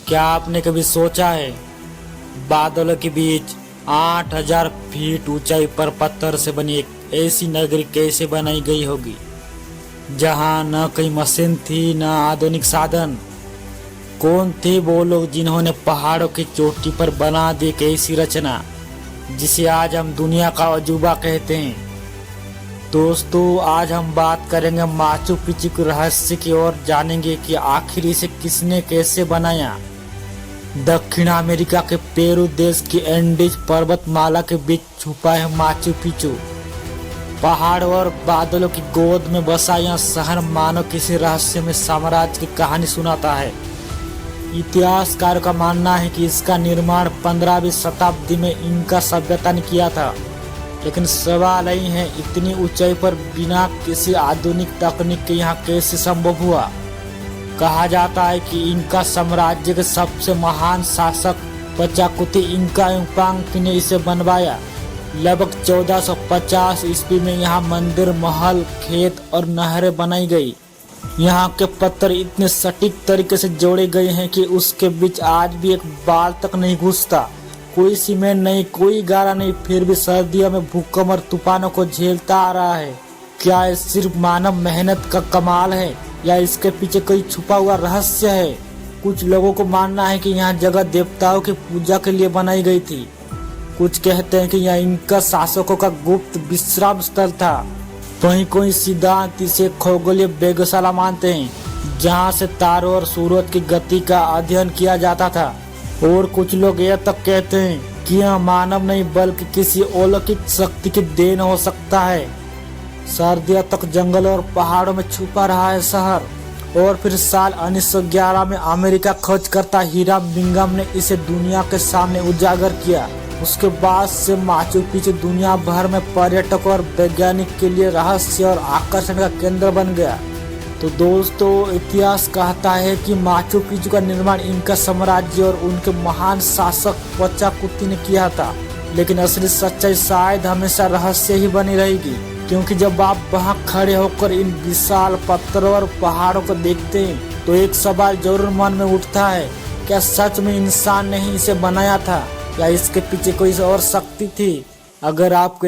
क्या आपने कभी सोचा है बादलों के बीच 8000 फीट ऊंचाई पर पत्थर से बनी एक ऐसी नगरी कैसे बनाई गई होगी, जहां न कोई मशीन थी न आधुनिक साधन। कौन थे वो लोग जिन्होंने पहाड़ों की चोटी पर बना दी एक ऐसी रचना जिसे आज हम दुनिया का अजूबा कहते हैं। दोस्तों, आज हम बात करेंगे माचू पिच्चू के रहस्य की और जानेंगे कि आखिर इसे किसने कैसे बनाया। दक्षिण अमेरिका के पेरू देश की एंडीज पर्वतमाला के बीच छुपा है माचू पिच्चू। पहाड़ और बादलों की गोद में बसा यह शहर मानो किसी रहस्यमय साम्राज्य की कहानी सुनाता है। इतिहासकारों का मानना है कि इसका निर्माण 15वीं शताब्दी में इंका सभ्यता ने किया था, लेकिन सवाल यही है इतनी ऊंचाई पर बिना किसी आधुनिक तकनीक के यहाँ कैसे संभव हुआ। कहा जाता है कि इंका साम्राज्य के सबसे महान शासक पचाकुती इंका युपांग ने इसे बनवाया। लगभग 1450 ईस्वी में यहाँ मंदिर, महल, खेत और नहरें बनाई गई। यहाँ के पत्थर इतने सटीक तरीके से जोड़े गए हैं कि उसके बीच आज भी एक बाल तक नहीं घुसता। कोई सीमेंट नहीं, कोई गारा नहीं, फिर भी सर्दियों में भूकंप और तूफानों को झेलता आ रहा है। क्या ये सिर्फ मानव मेहनत का कमाल है या इसके पीछे कोई छुपा हुआ रहस्य है? कुछ लोगों को मानना है कि यहाँ जगह देवताओं की पूजा के लिए बनाई गई थी। कुछ कहते हैं कि यह इनका शासकों का गुप्त विश्राम स्थल था। वहीं कोई सिद्धांत इसे खगोलीय वेधशाला मानते हैं, जहाँ से तारों और सूरज की गति का अध्ययन किया जाता था। और कुछ लोग यह तक कहते हैं कि यह मानव नहीं बल्कि किसी अलौकिक शक्ति की देन हो सकता है। सर्दियों तक जंगल और पहाड़ों में छुपा रहा है शहर, और फिर साल 1911 में अमेरिका खोजकर्ता हिराम बिंघम ने इसे दुनिया के सामने उजागर किया। उसके बाद से माचू पिच्चू दुनिया भर में पर्यटकों और वैज्ञानिक के लिए रहस्य और आकर्षण का केंद्र बन गया। तो दोस्तों, इतिहास कहता है कि माचू पिच्चू का निर्माण इंका साम्राज्य और उनके महान शासक पचाकुती ने किया था, लेकिन असली सच्चाई शायद हमेशा रहस्य ही बनी रहेगी। क्योंकि जब आप वहां खड़े होकर इन विशाल पत्थरों और पहाड़ों को देखते हैं तो एक सवाल जरूर मन में उठता है, क्या सच में इंसान ने ही इसे बनाया था या इसके पीछे कोई और शक्ति थी? अगर आपको